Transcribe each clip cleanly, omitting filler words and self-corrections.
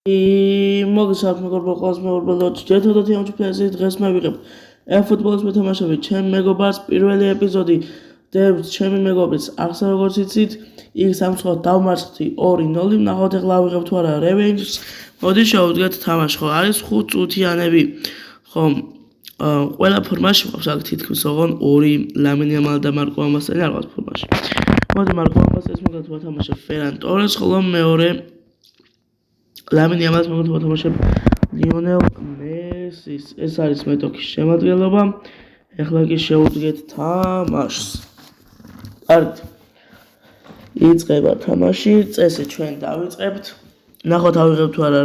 მოგესალმებით მეგობრებო, ყველას მეგობრებო, ჯერთადერთი ამჩიფლესი დღეს მე ვიღებ ეფუტბოლის მეთამაშები, ჩემ მეგობარს პირველი ეპიზოდი დევს ჩემი მეგობრის ახსნა როგორც იცით, იქ სამცხოთ დავმარცხდი 2-0, ნახოთ ეხლა ვიღებ თუ არა რევენჯს. მოდი შევუდგეთ თამაში, ხო, არის 5 წუთიანები. ხო, ყველა ფორმაში მყავს აქ თითქმის ოღონ 2 ლამინ იამალ და მარკო ამასელი არ ყავს ფორმაში. მოდი მარკო ამასელის მოგეთ ვათამაშებ ფერან ტორეს, ხოლო მეორე ლამინ იამალს მოგეთ ვათამაშებ ლიონელ მესის. ეს არის მეტოქის შემადგენლობა. ეხლა კი შევუდგეთ თამაშს. კარგით. იწყება თამაში, წესი ჩვენ დავიწყებთ. ნახოთ ავიღებთ თუ არა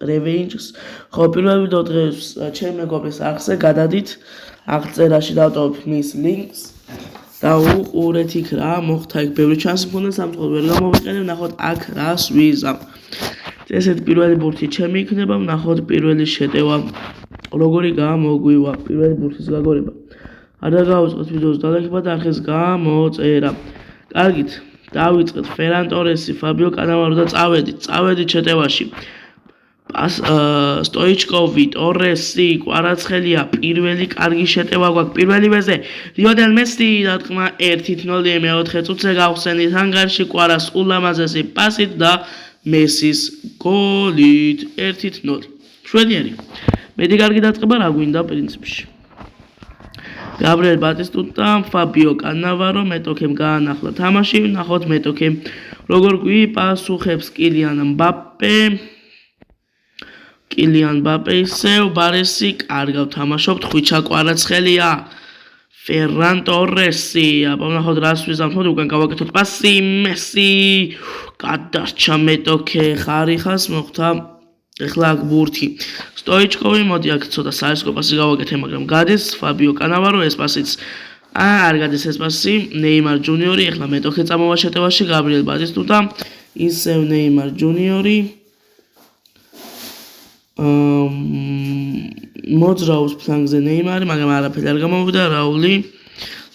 რევენჯს. ხო, პირველ ვიდეო დღეს ჩემ მეგობრის ახზე გადადით. აქ წერაში დავტოვებ მის ლინკს. და უყურეთ იქ რა მოხდა, იქ ბევრი ჩანსი მქონდა, სამწუხაროდ ვერ გამოვიყენებ. ნახოთ აქ რას ვიზამ. ესეთ პირველი ბურთი ჩემი იქნება, ნახოთ პირველი შეტევა როგორი გამოგვივა, პირველი ბურთის გაგორება. არ დაგავიწყოთ ვიდეოს დალექება და ახეს გამოწერა. კარგით, დავიწყეთ ფერან ტორესი, ფაბიო კანავარო და წავედით შეტევაში. სტოიჩკოვი, ტორესი, კვარაცხელია, პირველი კარგი შეტევა გვაქვს პირველივეზე. ლიონელ მესი დათქმა 1-0 მეოთხე წუთზე გავხსენით ანგარიში კვარას ულამაზესი პასით და მესის გოლით 1-0. შვედიერი. მეტი კარგი დაწყება რა გვინდა პრინციპში. გაბრიელ ბატისტუტამ, ფაბიო კანავარო, მეტოქემ გაანახლა თამაში, ნახოთ მეტოქემ როგორ გვიპასუხებს კილიან მბაპე ისევ ბარესი, კარგავ თამაშობთ, ხვიჩა კვარაცხელია, ფერან ტორესი, ნახოთ რას ვიზამთ, მოდი უკან გავაკეთოთ პასი, მესი, გადარჩა მეტოქე, ხარიხას მოხდა, ეხლა აქ ბურთი. სტოიჩკოვი, მოდი აქ ცოტა საერთო პასი გავაკეთე, მაგრამ გადის, ფაბიო კანავარო, ეს პასიც არ გადის ეს პასი, ნეიმარ ჯუნიორი, ეხლა მეტოქე წამოვა შეტევაში, გაბრიელ ბატისტუტა, ისევ ნეიმარ ჯუნიორი. მოძრაობს ფლანგზე ნეიმარი, მაგრამ არაფერი არ გამოვიდა, რაული.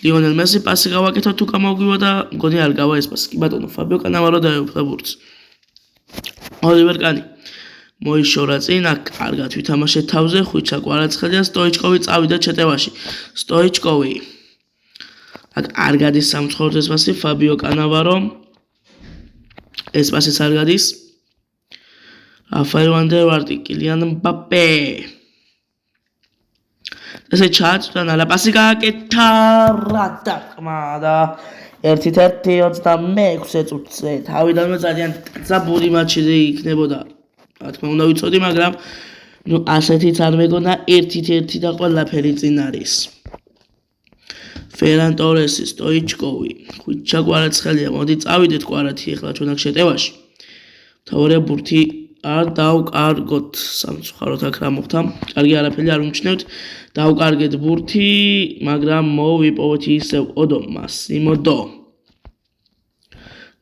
ლიონელ მესი პასი გავაკეთოთ თუ გამოგვივა და მგონი არ გავა ეს პასი. კი ბატონო, ფაბიო კანავარო დაეუფლა ბურთს. ოლივერ კანი მოიშორა წინ, აქ კარგად ვითამაშეთ თავზე, ხვიჩა კვარაცხელია, სტოიჩკოვი წავიდა შეტევაში. სტოიჩკოვი. აქ არ გადის სამწუხაროდ ეს პასი, ფაბიო კანავარო. ეს პასიც არ გადის. რაფაელ ვან დერ ვარტი, კილიან მბაპე. ესე ჩააწვდა და პასი გააკეთა რა დაკმა და 1-1 26 წუთზე. თავიდანვე ძალიან ძაბური მატჩი იქნებოდა. რა თქმა უნდა ვიცოდი, მაგრამ ასეთიც არ მეგონა 1-1 და ყველაფერი წინ არის. ფერან ტორესი, სტოიჩკოვი, ხვიჩა კვარაცხელია, მოდი წავიდეთ კვარათი ეხლა ჩვენ აქ შეტევაში. მთავარია ბურთი არ დავკარგოთ, სამწუხაროდ აქ რა მოხდა, კარგი არაფერი არ უმჩნევთ, დავკარგეთ ბურთი, მაგრამ მოვიპოვეთ ისევ ოდო მასიმო დო.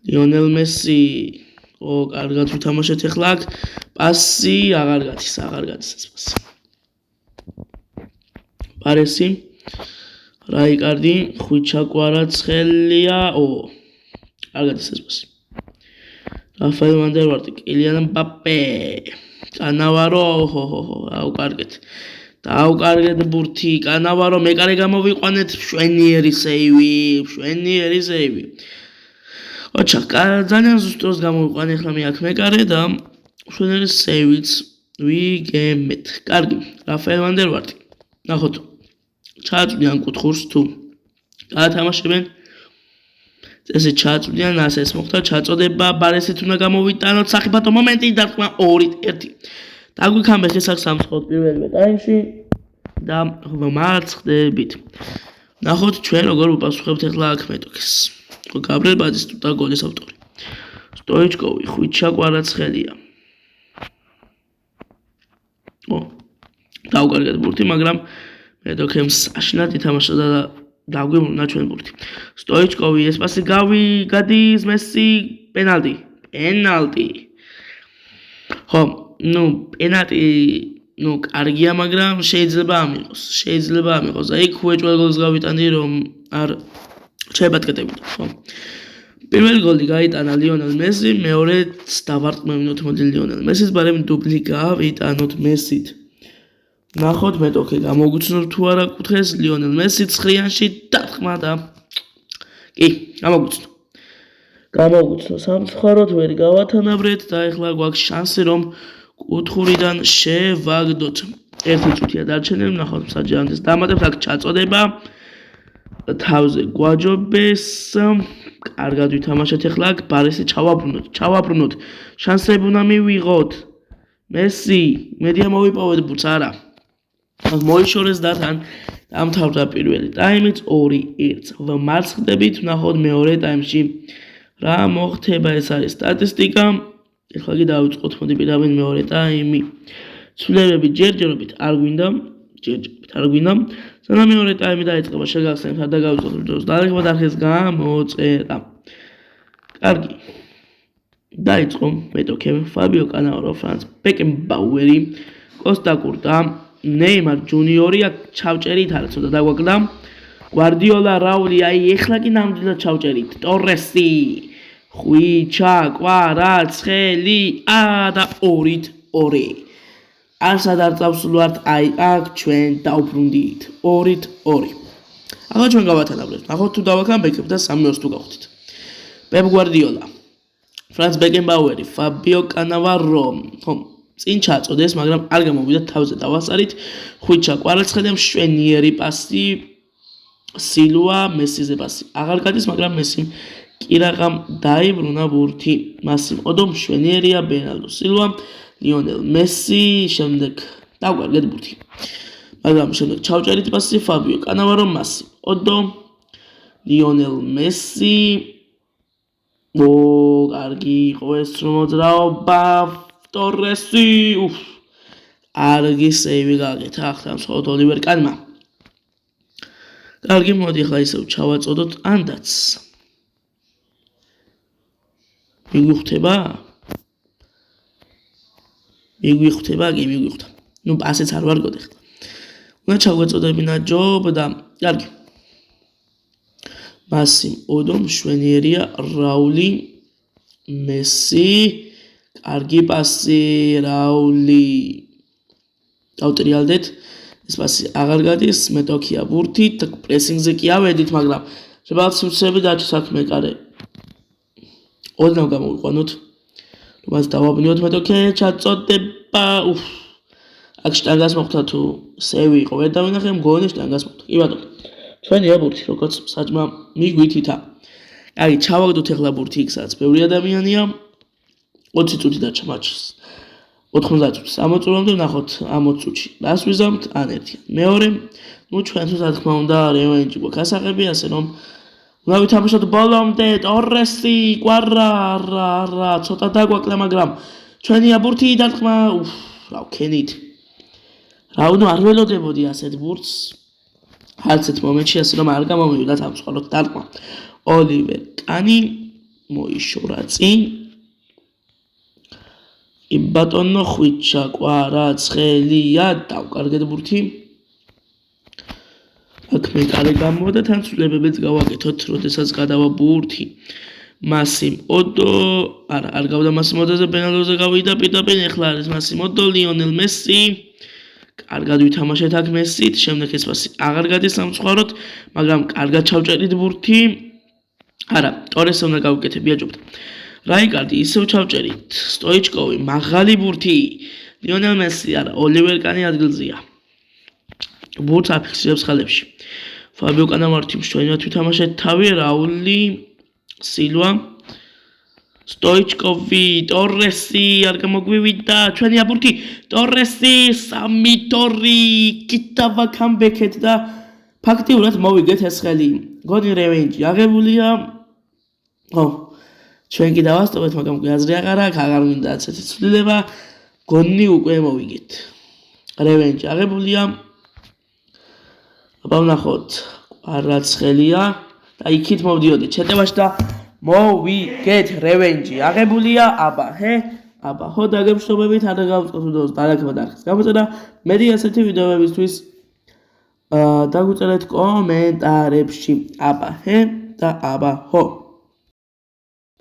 ლიონელ მესი, კარგად ვითამაშეთ ეხლა აქ, პასი აღარ გადის ეს პასი. ბარესი, რაიკარდი, ხვიჩა კვარაცხელია, არ გადის ეს პასი. რაფაელ ვან დერ ვარტი, კილიან მბაპე, კანავარო, დავკარგეთ ბურთი, კანავარო, მეკარე გამოვიყვანეთ, შვენიერი სეივი. ოჩა, ძალიან ზუსტ გამოვიყვანე ეხლა მე აქ მეკარე და შვენიერი სეივიც ვიგემეთ. კარგი, რაფაელ ვან დერ ვარტი, ნახოთ, ჩააწვდიან კუთხურს თუ გაათამაშებენ. ესე ჩააწვდიან, ასე ეს მოხდა, ჩაწოდება, ბარესით უნდა გამოვიტანოთ, სახიფათო მომენტი, დათქმა 2-1. დაგვიქამბეთ ეს აქ სამწუხაროდ პირველივე ტაიმში და მარცხდებით. ნახოთ ჩვენ როგორ ვუპასუხებთ ეხლა აქ მეტოქეს. გაბრიელ ბატისტუტა გოლის ავტორი. სტოიჩკოვი, ხვიჩა კვარაცხელია. დავკარგეთ ბურთი, მაგრამ მეტოქემ საშინად ითამაშა და დაგვიმრუნა ჩვენ ბურთი. სტოიჩკოვი, ეს პასი გადის, მესი, პენალტი. ხო, პენალტი, კარგია, მაგრამ შეიძლება ამიყოს. და იქ უეჭველ გოლს გავიტანდი, რომ არ ჩაებატკეტებინა, ხო. პირველი გოლი გაიტანა ლიონელ მესიმ, მეორეც დავარყმევინოთ მოდი ლიონელ მესის, მაგრამ დუბლი გავიტანოთ მესით. ნახოთ მეტოქე გამოგვიცნოთ თუ არა კუთხეს ლიონელ მესი ცხრიანში დათყმა და კი, გამოგვიცნო სამწუხაროდ ვერ გავათანაბრეთ და ეხლა გვაქვს შანსი რომ კუთხურიდან შევაგდოთ. ერთი წუთია დარჩენილი, ნახოთ მსაჯი დამატებთ აქ ჩაწოდება თავზე გვაჯობეს. კარგად ვითამაშეთ ეხლა აქ ბარესი ჩავაბრუნოთ. შანსები უნდა მივიღოთ. მესი, მედია მოვიპოვეთ ბურთს არა. მოიშორეს და თან დამთავრდა პირველი ტაიმიც 2-1. ვმარცხდებით, ვნახოთ მეორე ტაიმში რა მოხდება, ეს არის სტატისტიკა. ეხლა კი დავიწყოთ მოდი პირდაპირ მეორე ტაიმი. ცვლილებები ჯერჯერობით არ გვინდა. სანამ მეორე ტაიმი დაიწყება, შეგახსენებთ არ დაგავიწყოთ ვიდეოს დალეგება და ხეს გამოწერა. კარგი. დაიწყო მეტოქე ფაბიო კანავარო, ფრანც ბეკენბაუერი, კოსტა კურტა, ნეიმარ ჯუნიორი აქ ჩავჭერით არა ცოტა დაგვაკლდა. გვარდიოლა, რაული, აი ეხლა კი ნამდვილად ჩავჭერით. ტორესი, ხვიჩა, კვარაცხელი, და 2-2. არსად არ წავსულვართ, აი აქ ჩვენ დავბრუნდით. 2-2. ახლა ჩვენ გავათანაბრებთ. ნახოთ თუ დავაქამბეკებ და 3-2 თუ გავხდით. პეპ გვარდიოლა, ფრანც ბეკენბაუერი, ფაბიო კანავარო, წინ ჩაწოდეს, მაგრამ არ გამოვიდა თავზე დავასწარით. ხვიჩა, კვარაცხელი, მშვენიერი პასი, სილვა, მესიზე პასი. აღარ გადის, მაგრამ მესიმ კირაღამ დაიბრუნა ბურთი. მასიმ ოდო მშვენიერია, ბერნარდო სილვა, ლიონელ მესი, შემდეგ დავკარგეთ ბურთი. მაგრამ შემდეგ ჩავჭერით პასი ფაბიო კანავარო, მასიმ ოდო, ლიონელ მესი. კარგი იყო ეს მოძრაობა. ტორესი, არგი სეივი გააკეთა ახლა მსხვილად ოლივერ კანმა. კარგი, მოდი ახლა ისევ ჩავაწოდოთ ანდაც. მიგვხვდება? კი მიგვხვდა. ნუ პასიც არ ვარ გოდე ხა. უნდა ჩავაწოდებინა ჯობ და კარგი. მასიმ ოდო მშვენიერია, რაული, მესი, კარგი პასი, რაული. დავტრიალდეთ. ეს პასი აღარ გადის, მეტოქია ბურთით, პრესინგზე კი ავედით, მაგრამ შეფალთ სიმცირები დაჩა საქმე კარე. ოდნავ გამოვიყვანოთ. რომაც დავაბნიოთ მეტოქე, ჩაწოდება. აქ შტანგას მოხდა თუ სევი იყო, ვერ დავინახე, მგონი შტანგას მოხდა. კი ბატონო. ჩვენია ბურთი, როგორც საჭმა მიგვითითა. აი, ჩავაგდოთ ეხლა ბურთი იქ, სადაც ბევრი ადამიანია. 20 წუთი დარჩა მატჩს. 90 წუთი 60 წუთამდე ვნახოთ 60 წუთში. რას ვიზამთ? ან ერთიან. მეორე, ნუ ჩვენთვის რა თქმა უნდა რევენჯი გვაქვს ასაღები, ასე რომ უნდა ვითამაშოთ ბოლომდე. ტორესი, კვარა, ცოტა დაგვაკლა, მაგრამ ჩვენია ბურთი დარტყმა. რა ვქენით. რა უნდა არ ველოდებოდი ასეთ ბურთს. არც ერთ მომენტში ასე რომ არ გამომივიდა სამწუხაროდ დარტყმა. ოლივერ კანი მოიშორა წინ. ბატონო ხვიჩა, კვარაცხელია, დავკარგეთ ბურთი. აქ მე კარი გამოვიდა, თან ცვლილებებიც გავაკეთოთ, როდესაც გადავა ბურთი. მასიმ ოდო, არ გავდა მასიმ ოდოზე, ბენალოზე გავიდა პირდაპირ, ეხლა არის მასიმ ოდო, ლიონელ მესი. კარგად ვითამაშეთ აქ მესით, შემდეგ ეს პასი აღარ გადის სამწუხაროდ, მაგრამ კარგად ჩავჭერით ბურთი. არა, ტორესზე უნდა გავუკეთებ, იაჯობთ. რაიკარდი ისევ ჩავჭერით. სტოიჩკოვი, მაღალი ბურთი. ლიონელ მესი არა, ოლივერ კანი ადგილზეა. ბურთს აფიქსირებს ხალებში. ფაბიო კანავაროთი მშვენივრად ვითამაშეთ თავი, რაული, სილვა, სტოიჩკოვი, ტორესი, არ გამოგვივიდა, ჩვენია ბურთი, ტორესი, 3-2, კიდავა კამბექეთ და ფაქტიურად მოვიგეთ ეს ხელი. გონი რევენჯი აღებულია. ჩვენ კი დავასწრებთ, მაგრამ გაზრი აღარ აქვს, აღარ მინდა ასეთი ცვლილება. გონი უკვე მოვიგეთ. რევენჯი აღებულია. აბა ვნახოთ, კვარაცხელია და იქით მოვდიოდით შეტევაში და მოვიგეთ რევენჯი. აღებულია, აბა ხო დაგემშვიდობებით, არ გავუწყოთ ვიდეოს დალაგება და არხის გამოწერა. მედი ასეთი ვიდეოებისთვის დაგვიწერეთ კომენტარებში. აბა და აბა ხო.